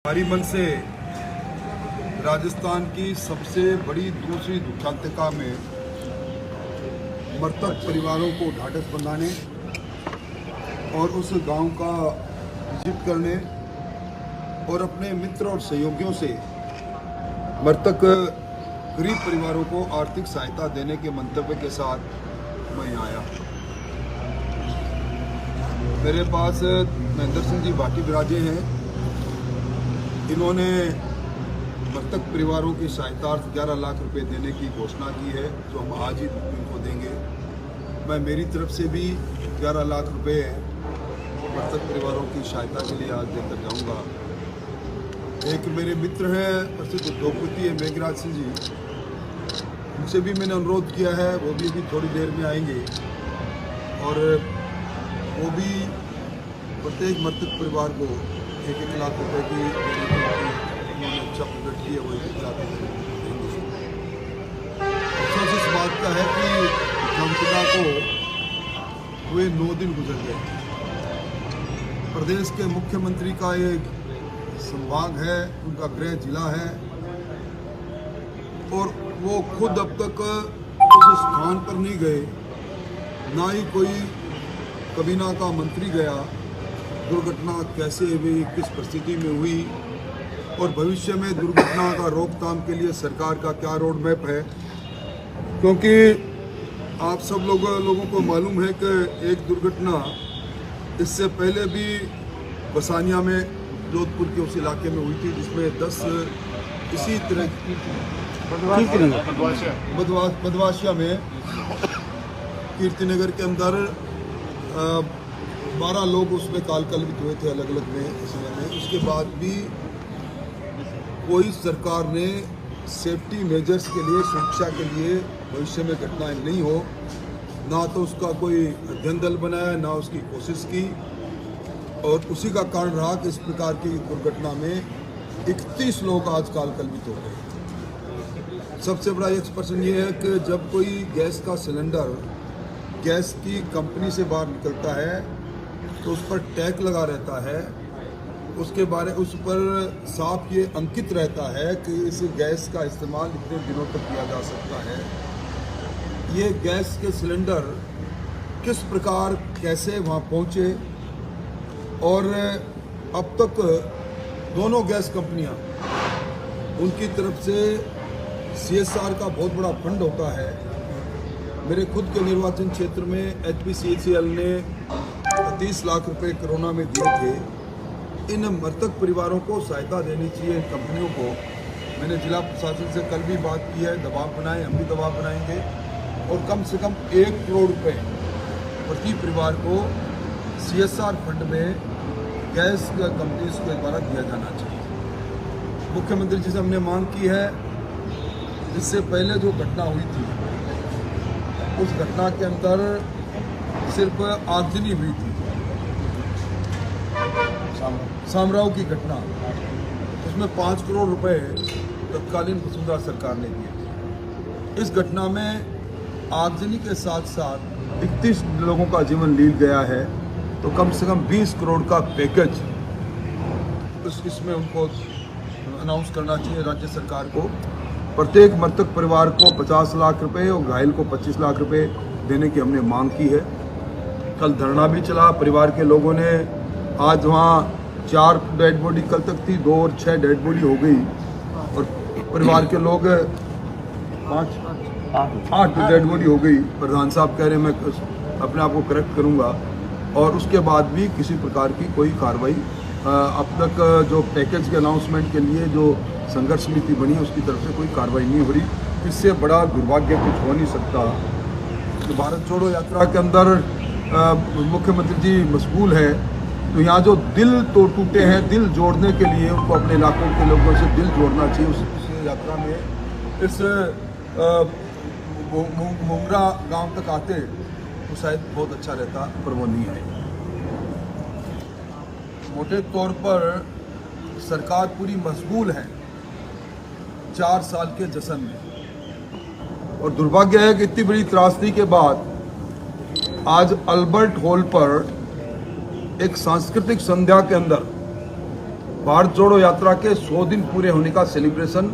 हमारी मन से राजस्थान की सबसे बड़ी दूसरी दुखांतिका में मृतक परिवारों को ढाढ़स बंधाने और उस गांव का विजिट करने और अपने मित्र और सहयोगियों से मृतक गरीब परिवारों को आर्थिक सहायता देने के मंतव्य के साथ मैं यहाँ आया। मेरे पास महेंद्र सिंह जी भाटी विराजे हैं। इन्होंने मृतक परिवारों की सहायता 11 लाख रुपए देने की घोषणा की है, जो हम आज ही इनको देंगे। मैं मेरी तरफ से भी 11 लाख रुपए मृतक परिवारों की सहायता के लिए आज देकर जाऊंगा। एक मेरे मित्र हैं, प्रसिद्ध उद्योगपति है मेघराज सिंह जी, उनसे भी मैंने अनुरोध किया है, वो भी अभी थोड़ी देर में आएंगे और वो भी प्रत्येक मृतक परिवार को 1-1 लाख रुपए की उन्होंने इच्छा प्रकट की है, वो 1 लाख रुपए देंगे। अफसोस इस बात का है कि जनता को हुए 9 दिन गुजर गए। प्रदेश के मुख्यमंत्री का एक संभाग है, उनका गृह जिला है और वो खुद अब तक उस स्थान पर नहीं गए, ना ही कोई कबीना का मंत्री गया। दुर्घटना कैसे हुई, किस परिस्थिति में हुई और भविष्य में दुर्घटना का रोकथाम के लिए सरकार का क्या रोड मैप है, क्योंकि आप सब लोगों को मालूम है कि एक दुर्घटना इससे पहले भी बसानिया में, जोधपुर के उस इलाके में हुई थी, जिसमें 10 इसी तरह बदवाशिया में कीर्तिनगर के अंदर 12 लोग उसमें कालकलवित हुए थे अलग अलग में समय में। उसके बाद भी कोई सरकार ने सेफ्टी मेजर्स के लिए, सुरक्षा के लिए भविष्य में घटनाएं नहीं हो, ना तो उसका कोई अध्ययन दल बनाया, ना उसकी कोशिश की। और उसी का कारण रहा कि इस प्रकार की दुर्घटना में 31 लोग आज कालकलवित हो गए। सबसे बड़ा एक्सप्रेशन ये है कि जब कोई गैस का सिलेंडर गैस की कंपनी से बाहर निकलता है तो उस पर टैग लगा रहता है, उस पर साफ ये अंकित रहता है कि इस गैस का इस्तेमाल इतने दिनों तक किया जा सकता है। ये गैस के सिलेंडर किस प्रकार कैसे वहाँ पहुँचे और अब तक दोनों गैस कंपनियाँ, उनकी तरफ से CSR का बहुत बड़ा फंड होता है। मेरे खुद के निर्वाचन क्षेत्र में HPCL ने 30 लाख रुपए कोरोना में दिए थे। इन मृतक परिवारों को सहायता देनी चाहिए इन कंपनियों को। मैंने जिला प्रशासन से कल भी बात की है, दबाव बनाए, हम भी दबाव बनाएंगे और कम से कम 1 करोड़ रुपए प्रति परिवार को CSR फंड में गैस कंपनी के द्वारा दिया जाना चाहिए। मुख्यमंत्री जी से हमने मांग की है, जिससे पहले जो घटना हुई थी उस घटना के अंदर सिर्फ आगजनी हुई थी, सामराव की घटना, उसमें 5 करोड़ रुपए तत्कालीन वसुंधरा सरकार ने दिए। इस घटना में आगजनी के साथ साथ 31 लोगों का जीवन लील गया है, तो कम से कम 20 करोड़ का पैकेज इसमें उनको अनाउंस करना चाहिए राज्य सरकार को। प्रत्येक मृतक परिवार को 50 लाख रुपए और घायल को 25 लाख रुपए देने की हमने मांग की है। कल धरना भी चला, परिवार के लोगों ने। आज वहाँ 4 डेड बॉडी कल तक थी, 2 और 6 डेड बॉडी हो गई और परिवार के लोग 8 डेड बॉडी हो गई। प्रधान साहब कह रहे हैं मैं अपने आप को करेक्ट करूँगा। और उसके बाद भी किसी प्रकार की कोई कार्रवाई अब तक जो पैकेज के अनाउंसमेंट के लिए जो संघर्ष समिति बनी है उसकी तरफ से कोई कार्रवाई नहीं हो रही। इससे बड़ा दुर्भाग्य कुछ हो नहीं सकता। तो भारत छोड़ो यात्रा के अंदर मुख्यमंत्री जी मशगूल है, तो यहाँ जो दिल तो टूटे हैं, दिल जोड़ने के लिए उनको अपने इलाकों के लोगों से दिल जोड़ना चाहिए। उस यात्रा में इस मुमरा गांव तक आते तो शायद बहुत अच्छा रहता, पर वो नहीं है। मोटे तौर पर सरकार पूरी मशगूल है 4 साल के जश्न में, और दुर्भाग्य है कि इतनी बड़ी त्रासदी के बाद आज अल्बर्ट हॉल पर एक सांस्कृतिक संध्या के अंदर भारत जोड़ो यात्रा के 100 दिन पूरे होने का सेलिब्रेशन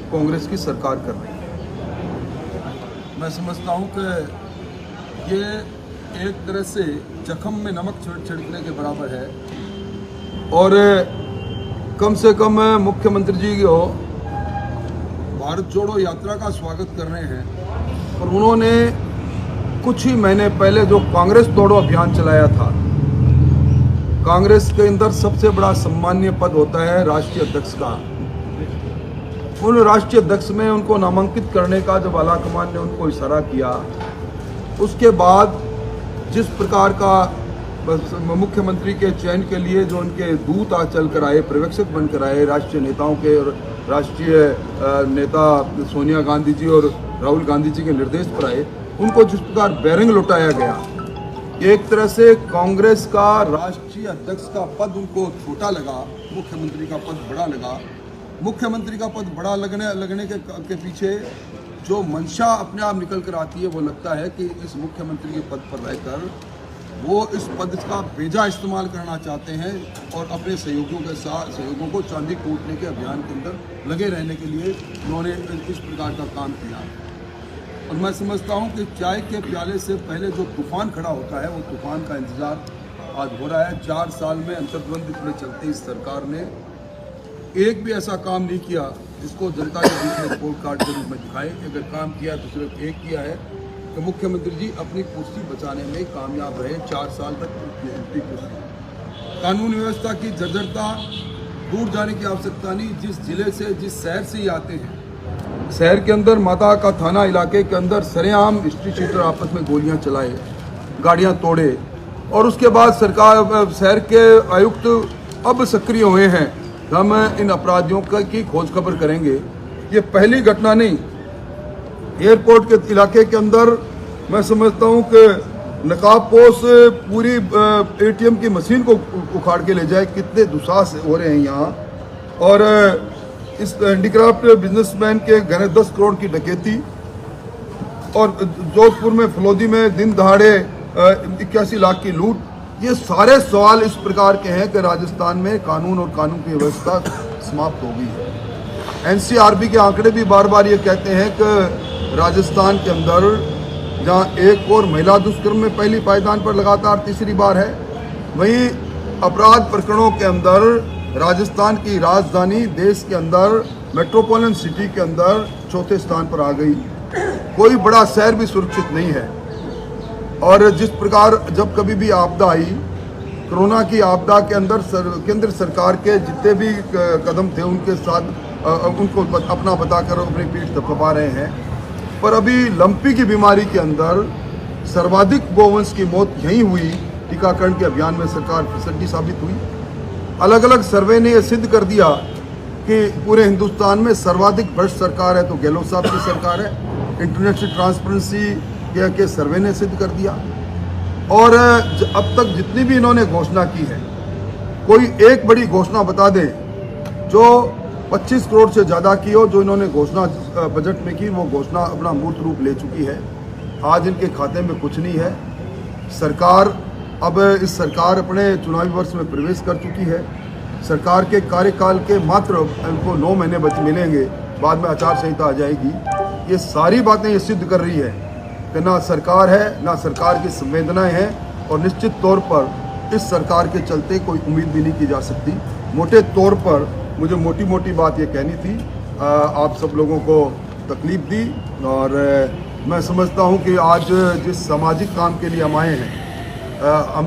कांग्रेस की सरकार कर रही है। मैं समझता हूं कि ये एक तरह से जख्म में नमक छिड़कने के बराबर है और कम से कम मुख्यमंत्री जी को भारत जोड़ो यात्रा का स्वागत कर रहे हैं और उन्होंने कुछ ही महीने पहले जो कांग्रेस तोड़ो अभियान चलाया था। कांग्रेस के अंदर सबसे बड़ा सम्मानीय पद होता है राष्ट्रीय अध्यक्ष का। उन राष्ट्रीय अध्यक्ष में उनको नामांकित करने का जब आलाकमान ने उनको इशारा किया, उसके बाद जिस प्रकार का मुख्यमंत्री के चयन के लिए जो उनके दूत आज चल कर आए, पर्यवेक्षक बनकर आए, राष्ट्रीय नेताओं के और राष्ट्रीय नेता सोनिया गांधी जी और राहुल गांधी जी के निर्देश पर आए, उनको जिस प्रकार बेरंग लौटाया गया, एक तरह से कांग्रेस का राष्ट्रीय अध्यक्ष का पद उनको छोटा लगा, मुख्यमंत्री का पद बड़ा लगा। मुख्यमंत्री का पद बड़ा लगने के पीछे जो मंशा अपने आप निकल कर आती है, वो लगता है कि इस मुख्यमंत्री के पद पर रहकर वो इस पद का बेजा इस्तेमाल करना चाहते हैं और अपने सहयोगियों को चांदी कूटने के अभियान के अंदर लगे रहने के लिए उन्होंने इस प्रकार का काम किया। और मैं समझता हूं कि चाय के प्याले से पहले जो तूफान खड़ा होता है, वो तूफान का इंतजार आज हो रहा है। 4 साल में अंतर्द्वंद में चलते इस सरकार ने एक भी ऐसा काम नहीं किया जिसको जनता के बीच में रिपोर्ट कार्ड के रूप में दिखाए। अगर काम किया तो सिर्फ एक किया है कि मुख्यमंत्री जी अपनी कुर्सी बचाने में कामयाब रहे। 4 साल तक उनकी कुर्सी, कानून व्यवस्था की जर्जरता, दूर जाने की आवश्यकता नहीं। जिस जिले से, जिस शहर से ही आते हैं, शहर के अंदर माता का थाना इलाके के अंदर सरेआम स्ट्रीट शूटर आपस में गोलियां चलाए, गाड़ियां तोड़े और उसके बाद सरकार, शहर के आयुक्त अब सक्रिय हुए हैं, हम इन अपराधियों की खोज खबर करेंगे। ये पहली घटना नहीं। एयरपोर्ट के इलाके के अंदर मैं समझता हूं कि नकाबपोश पूरी एटीएम की मशीन को उखाड़ के ले जाए, कितने दुस्साहस हो रहे हैं यहाँ। और इस हैंडीक्राफ्ट बिजनेसमैन के घर 10 करोड़ की डकैती और जोधपुर में फलोदी में दिन दहाड़े 81 लाख की लूट, ये सारे सवाल इस प्रकार के हैं कि राजस्थान में कानून और कानून की व्यवस्था समाप्त हो गई है। एनसीआरबी के आंकड़े भी बार बार ये कहते हैं कि राजस्थान के अंदर जहां एक और महिला दुष्कर्म में पहली पायदान पर लगातार तीसरी बार है, वहीं अपराध प्रकरणों के अंदर राजस्थान की राजधानी देश के अंदर मेट्रोपॉलिटन सिटी के अंदर चौथे स्थान पर आ गई। कोई बड़ा शहर भी सुरक्षित नहीं है। और जिस प्रकार जब कभी भी आपदा आई, कोरोना की आपदा के अंदर केंद्र सरकार के जितने भी कदम थे उनके साथ उनको अपना बताकर अपनी पीठ थपथपा रहे हैं। पर अभी लंपी की बीमारी के अंदर सर्वाधिक गोवंश की मौत यहीं हुई। टीकाकरण के अभियान में सरकार फिसड्डी साबित हुई। अलग अलग सर्वे ने यह सिद्ध कर दिया कि पूरे हिंदुस्तान में सर्वाधिक भ्रष्ट सरकार है तो गहलोत साहब की सरकार है। इंटरनेशनल ट्रांसपेरेंसी के सर्वे ने सिद्ध कर दिया। और अब तक जितनी भी इन्होंने घोषणा की है, कोई एक बड़ी घोषणा बता दें जो 25 करोड़ से ज़्यादा की हो, जो इन्होंने घोषणा बजट में की, वो घोषणा अपना मूर्त रूप ले चुकी है। आज इनके खाते में कुछ नहीं है। सरकार अब इस सरकार अपने चुनावी वर्ष में प्रवेश कर चुकी है। सरकार के कार्यकाल के मात्र इनको 9 महीने बच मिलेंगे, बाद में आचार संहिता आ जाएगी। ये सारी बातें ये सिद्ध कर रही है कि ना सरकार है, ना सरकार की संवेदनाएं हैं और निश्चित तौर पर इस सरकार के चलते कोई उम्मीद भी नहीं की जा सकती। मोटे तौर पर मुझे मोटी मोटी बात ये कहनी थी। आप सब लोगों को तकलीफ दी और मैं समझता हूँ कि आज जिस सामाजिक काम के लिए हम आए हैं,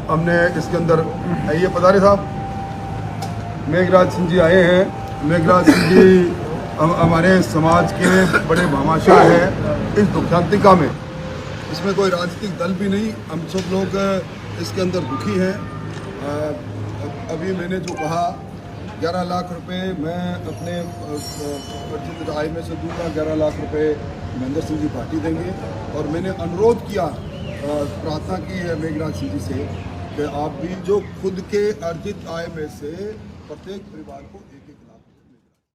हमने इसके अंदर ये पधारे साहब मेघराज सिंह जी आए हैं। मेघराज सिंह जी हमारे समाज के बड़े भामाशाह हैं इस दुखदांतिका में। इसमें कोई राजनीतिक दल भी नहीं, हम सब लोग इसके अंदर दुखी हैं। अभी मैंने जो कहा 11 लाख रुपए मैं अपने अर्जित आय में से दूंगा, 11 लाख रुपए महेंद्र सिंह जी पार्टी देंगे। और मैंने अनुरोध किया, प्रार्थना की है मेघराज सिंह जी से कि आप भी जो खुद के अर्जित आय में से प्रत्येक परिवार को